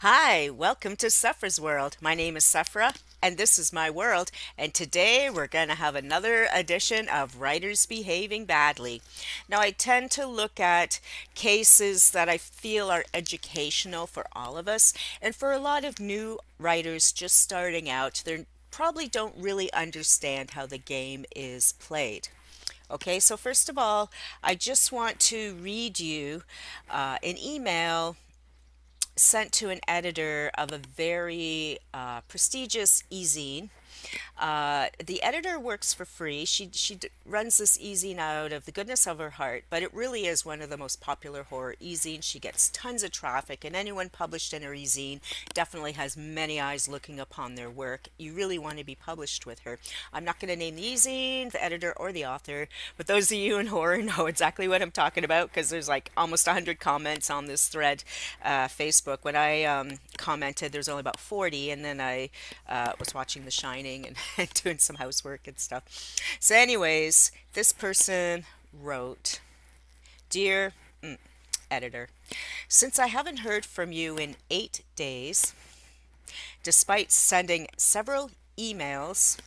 Hi, welcome to Sufra's World. My name is Sufra, and this is my world. And today we're going to have another edition of Writers Behaving Badly. Now, I tend to look at cases that I feel are educational for all of us, and for a lot of new writers just starting out, they probably don't really understand how the game is played. Okay, so first of all, I just want to read you an email sent to an editor of a very prestigious e-zine. The editor works for free. She runs this e-zine out of the goodness of her heart, but it really is one of the most popular horror e-zines. She gets tons of traffic, and anyone published in her e-zine definitely has many eyes looking upon their work. You really want to be published with her. I'm not going to name the e-zine, the editor, or the author, but those of you in horror know exactly what I'm talking about because there's like almost 100 comments on this thread, Facebook. When I commented, there's only about 40, and then I was watching The Shining and doing some housework and stuff. So, anyways, this person wrote, Dear editor, since I haven't heard from you in 8 days, despite sending several emails,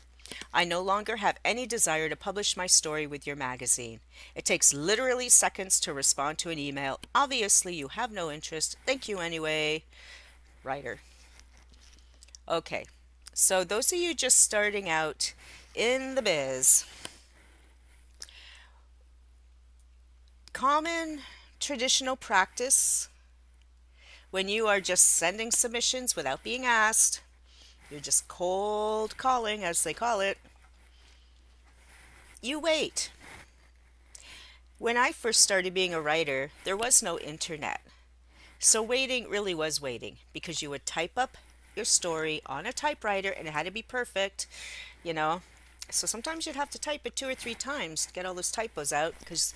I no longer have any desire to publish my story with your magazine. It takes literally seconds to respond to an email. Obviously, you have no interest. Thank you anyway, writer. Okay, so those of you just starting out in the biz, common traditional practice when you are just sending submissions without being asked, you're just cold calling, as they call it, you wait. When I first started being a writer, there was no internet. So waiting really was waiting because you would type up your story on a typewriter and it had to be perfect, you know. So sometimes you'd have to type it 2 or 3 times to get all those typos out because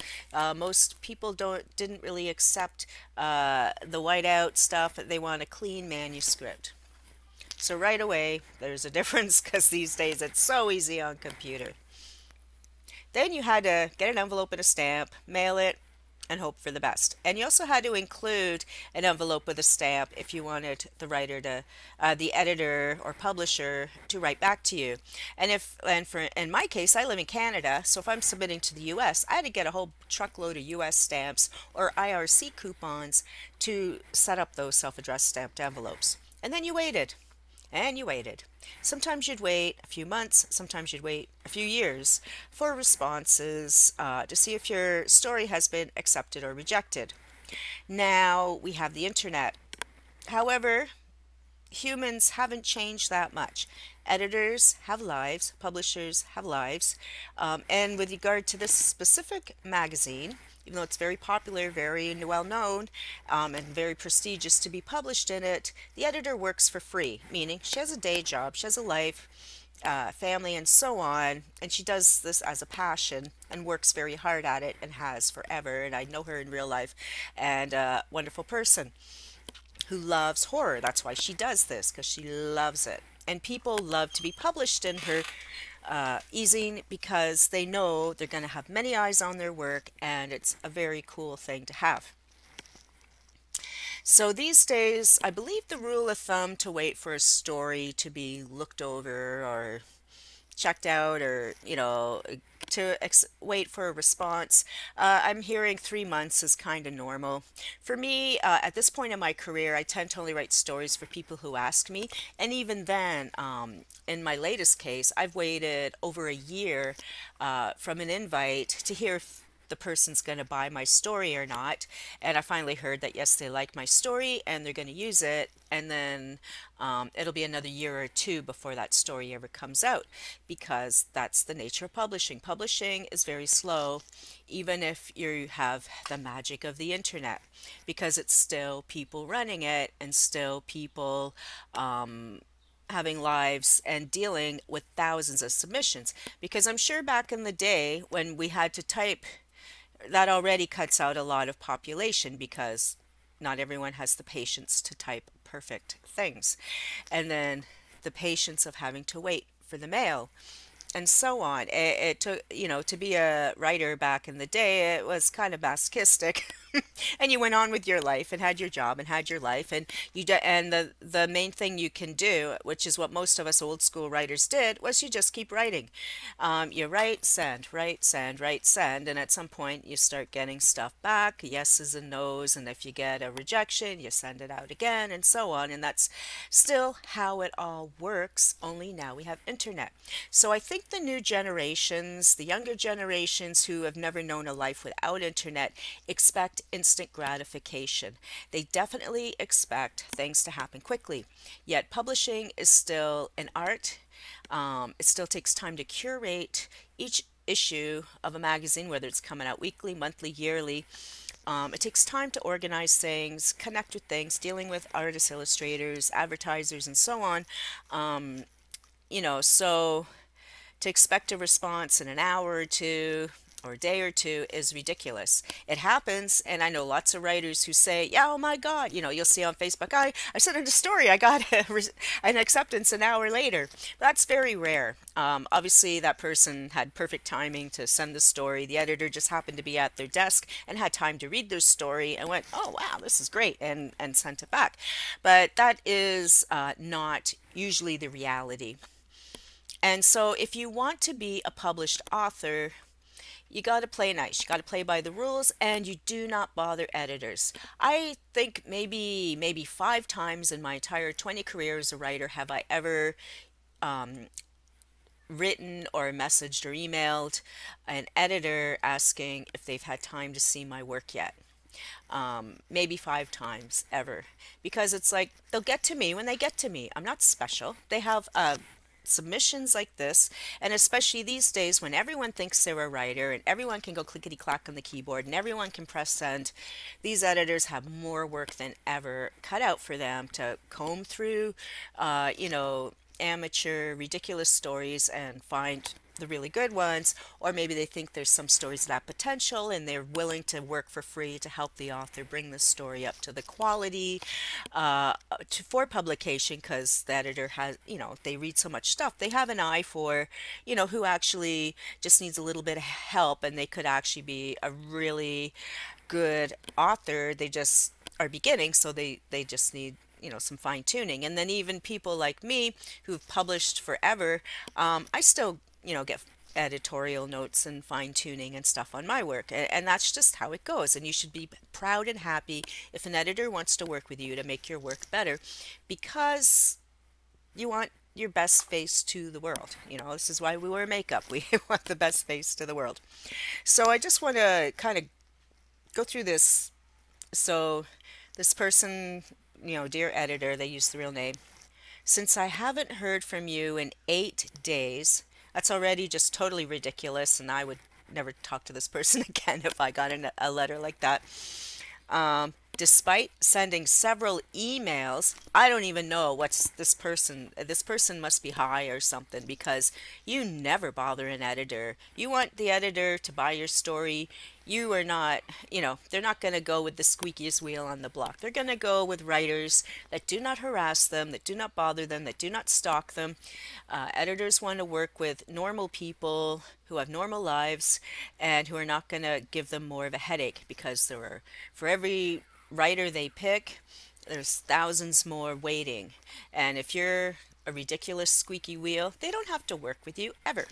most people didn't really accept the whiteout stuff. They want a clean manuscript. So right away, there's a difference because these days it's so easy on computer. Then you had to get an envelope and a stamp, mail it, and hope for the best. And you also had to include an envelope with a stamp if you wanted the writer to, the editor or publisher to write back to you. And for in my case, I live in Canada, so if I'm submitting to the U.S., I had to get a whole truckload of U.S. stamps or IRC coupons to set up those self-addressed stamped envelopes. And then you waited. And you waited. Sometimes you'd wait a few months, sometimes you'd wait a few years for responses to see if your story has been accepted or rejected. Now we have the internet. However, humans haven't changed that much. Editors have lives, publishers have lives, and with regard to this specific magazine, even though it's very popular, very well known, and very prestigious to be published in it, the editor works for free, meaning she has a day job, she has a life, family, and so on, and she does this as a passion and works very hard at it and has forever. And I know her in real life, and a wonderful person who loves horror. That's why she does this, because she loves it. And people love to be published in her e-zine because they know they're going to have many eyes on their work, and it's a very cool thing to have. So these days, I believe the rule of thumb to wait for a story to be looked over or checked out, or to wait for a response, I'm hearing 3 months is kind of normal for me. At this point in my career, I tend to only write stories for people who ask me, and even then, in my latest case, I've waited over a year from an invite to hear if the person's going to buy my story or not. And I finally heard that yes, they like my story and they're going to use it. And then it'll be another year or two before that story ever comes out, because that's the nature of publishing. Publishing is very slow, even if you have the magic of the internet, because it's still people running it and still people having lives and dealing with thousands of submissions. Because I'm sure back in the day when we had to type, that already cuts out a lot of population because not everyone has the patience to type perfect things. And then the patience of having to wait for the mail and so on. It took, to be a writer back in the day, it was kind of masochistic. and you went on with your life and had your job and had your life, and and the main thing you can do, which is what most of us old school writers did, was you just keep writing. You write, send, write, send, write, send, and at some point you start getting stuff back, yeses and nos, and if you get a rejection, you send it out again, and so on. And that's still how it all works, only now we have internet. So I think the new generations, the younger generations who have never known a life without internet, expect instant gratification. They definitely expect things to happen quickly. Yet publishing is still an art. It still takes time to curate each issue of a magazine, whether it's coming out weekly, monthly, yearly. It takes time to organize things, connect with things, dealing with artists, illustrators, advertisers, and so on. So to expect a response in an hour or two or a day or two is ridiculous. It happens, and I know lots of writers who say, yeah, oh my God, you'll see on Facebook, I sent in a story, I got an acceptance an hour later. That's very rare. Obviously, that person had perfect timing to send the story. The editor just happened to be at their desk and had time to read their story and went, oh, wow, this is great, and sent it back. But that is not usually the reality. And so if you want to be a published author, you got to play nice. You got to play by the rules, and you do not bother editors. I think maybe 5 times in my entire 20 career as a writer have I ever written or messaged or emailed an editor asking if they've had time to see my work yet. Maybe 5 times ever, because it's like they'll get to me when they get to me. I'm not special. They have submissions like this, and especially these days when everyone thinks they're a writer and everyone can go clickety clack on the keyboard and everyone can press send, these editors have more work than ever cut out for them to comb through amateur ridiculous stories and find the really good ones. Or maybe they think there's some stories that have potential and they're willing to work for free to help the author bring the story up to the quality for publication, because the editor has, they read so much stuff. They have an eye for, who actually just needs a little bit of help, and they could actually be a really good author. They just are beginning, so they just need some fine tuning. And then even people like me who've published forever, I still get editorial notes and fine tuning and stuff on my work. And that's just how it goes. And you should be proud and happy if an editor wants to work with you to make your work better, because you want your best face to the world. This is why we wear makeup. We want the best face to the world. So I just want to kind of go through this. So this person, dear editor, they use the real name. Since I haven't heard from you in 8 days, that's already just totally ridiculous, and I would never talk to this person again if I got a letter like that. Despite sending several emails, I don't even know what's this person. This person must be high or something, because you never bother an editor. You want the editor to buy your story. You are not, they're not going to go with the squeakiest wheel on the block. They're going to go with writers that do not harass them, that do not bother them, that do not stalk them. Editors want to work with normal people who have normal lives and who are not going to give them more of a headache, because for every writer they pick, there's thousands more waiting. And if you're a ridiculous squeaky wheel, they don't have to work with you ever.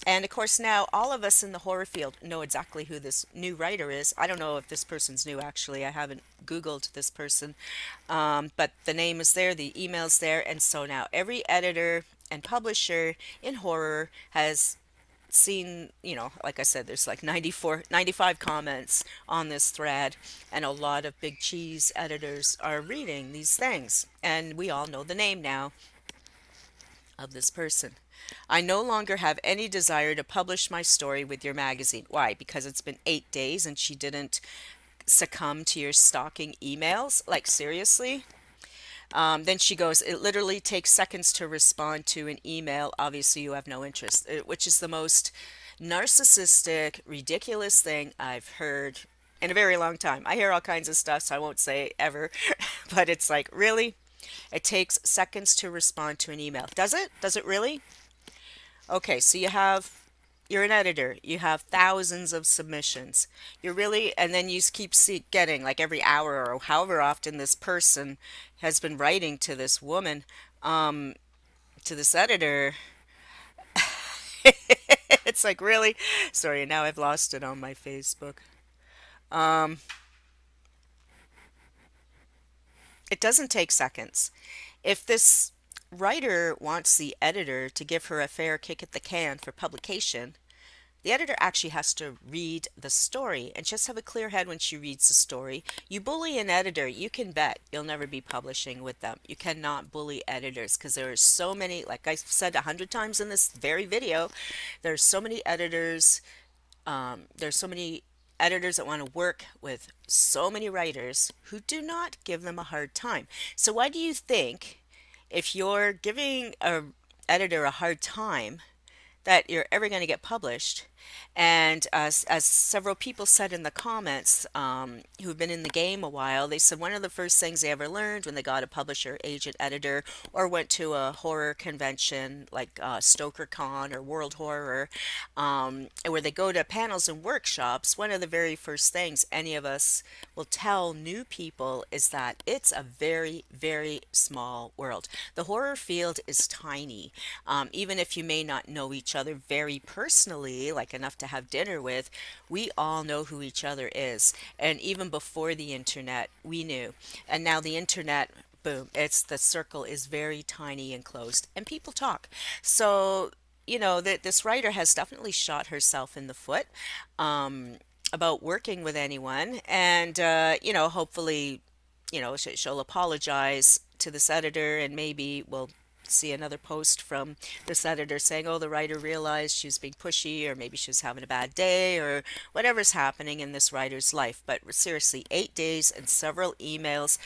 And of course, now all of us in the horror field know exactly who this new writer is. I don't know if this person's new, actually. I haven't Googled this person. But the name is there, the email's there. And so now every editor and publisher in horror has seen, like I said, there's like 95 comments on this thread, and a lot of big cheese editors are reading these things. And we all know the name now of this person. I no longer have any desire to publish my story with your magazine. Why? Because it's been 8 days and she didn't succumb to your stalking emails? Like, seriously? Then she goes, it literally takes seconds to respond to an email. Obviously, you have no interest, which is the most narcissistic, ridiculous thing I've heard in a very long time. I hear all kinds of stuff, so I won't say ever, but it's like, really? It takes seconds to respond to an email. Does it? Does it really? Okay, so you have you're an editor. You have thousands of submissions. You're really, and then you keep getting like every hour or however often this person has been writing to this woman, um, to this editor. It's like really, sorry, now I've lost it on my Facebook. Um, it doesn't take seconds. If this writer wants the editor to give her a fair kick at the can for publication, the editor actually has to read the story and just have a clear head when she reads the story. You bully an editor, you can bet you'll never be publishing with them. You cannot bully editors because there are so many, like I said 100 times in this very video, there's so many editors, there's so many editors that want to work with so many writers who do not give them a hard time. So why do you think if you're giving a editor a hard time that you're ever going to get published? And as several people said in the comments, who've been in the game a while, they said one of the first things they ever learned when they got a publisher, agent, editor, or went to a horror convention like StokerCon or World Horror, where they go to panels and workshops, one of the very first things any of us will tell new people is that it's a very, very small world. The horror field is tiny. Even if you may not know each other very personally, like enough to have dinner with, we all know who each other is. And even before the internet, we knew. And now the internet, boom, it's the circle is very tiny and closed, and people talk. So, you know, that this writer has definitely shot herself in the foot about working with anyone, and you know, hopefully, you know, she'll apologize to this editor, and maybe we'll see another post from this editor saying, oh, the writer realized she was being pushy, or maybe she was having a bad day, or whatever's happening in this writer's life. But seriously, 8 days and several emails.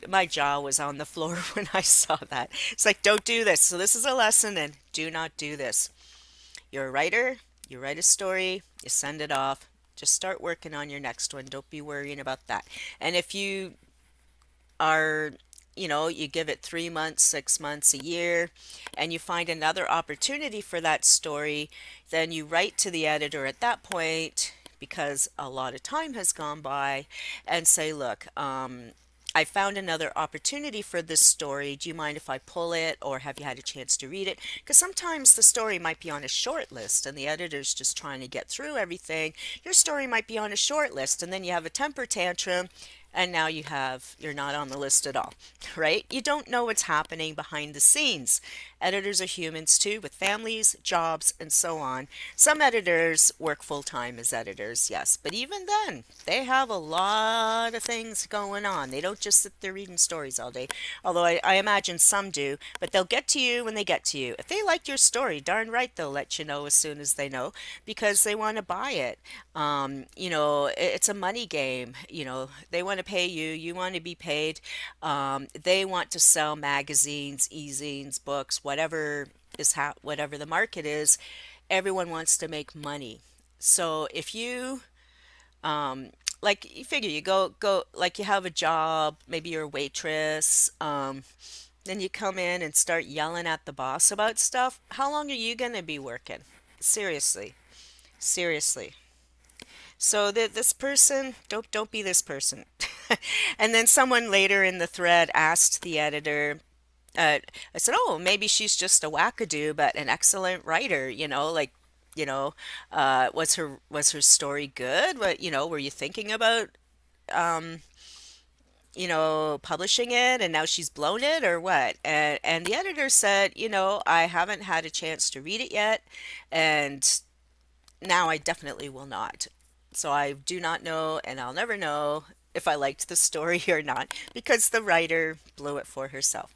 My jaw was on the floor when I saw that. It's like, don't do this. So this is a lesson, and do not do this. You're a writer, you write a story, you send it off. Just start working on your next one. Don't be worrying about that. And if you are, you know, you give it 3 months, 6 months, a year, and you find another opportunity for that story, then you write to the editor at that point, because a lot of time has gone by, and say, look, I found another opportunity for this story. Do you mind if I pull it, or have you had a chance to read it? Because sometimes the story might be on a short list and the editor's just trying to get through everything. Your story might be on a short list, and then you have a temper tantrum, and now you're not on the list at all, right? You don't know what's happening behind the scenes. Editors are humans too, with families, jobs, and so on. Some editors work full-time as editors, yes, but even then, they have a lot of things going on. They don't just sit there reading stories all day, although I imagine some do, but they'll get to you when they get to you. If they like your story, darn right they'll let you know as soon as they know, because they want to buy it. You know, it's a money game. You know, they want to pay you, you want to be paid. They want to sell magazines, e-zines, books, whatever whatever the market is. Everyone wants to make money. So if you like, you figure you go like you have a job, maybe you're a waitress, then you come in and start yelling at the boss about stuff. How long are you going to be working? Seriously, seriously. So that this person, don't be this person. And then someone later in the thread asked the editor, I said, oh, maybe she's just a wackadoo, but an excellent writer, you know, like, you know, was her story good? What, you know, were you thinking about, um, you know, publishing it, and now she's blown it, or what? And the editor said, you know, I haven't had a chance to read it yet, and now I definitely will not. So I do not know, and I'll never know if I liked the story or not, because the writer blew it for herself.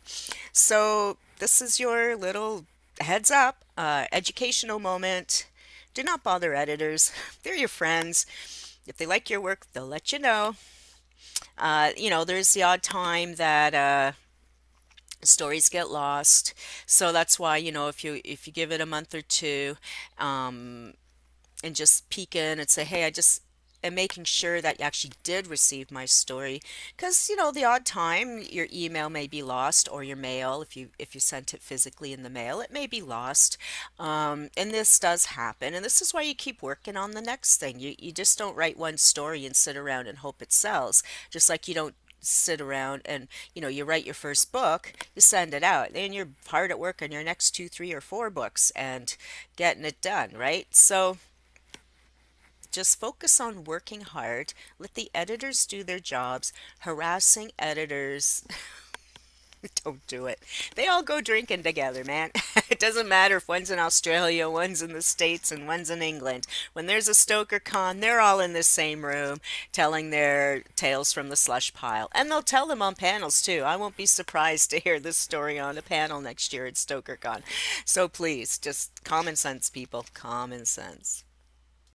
So this is your little heads up, educational moment. Do not bother editors. They're your friends. If they like your work, they'll let you know. You know, there's the odd time that stories get lost. So that's why, you know, if you give it a month or two, and just peek in and say, hey, and making sure that you actually did receive my story, because you know the odd time your email may be lost, or your mail, if you sent it physically in the mail, it may be lost. And this does happen, and this is why you keep working on the next thing. You just don't write one story and sit around and hope it sells, just like you don't sit around and you write your first book, you send it out, and you're hard at work on your next two, three, or four books and getting it done, right? So just focus on working hard. Let the editors do their jobs. Harassing editors, don't do it. They all go drinking together, man. It doesn't matter if one's in Australia, one's in the States, and one's in England. When there's a Stoker Con, they're all in the same room telling their tales from the slush pile. And they'll tell them on panels too. I won't be surprised to hear this story on a panel next year at Stoker Con. So please, just common sense, people. Common sense.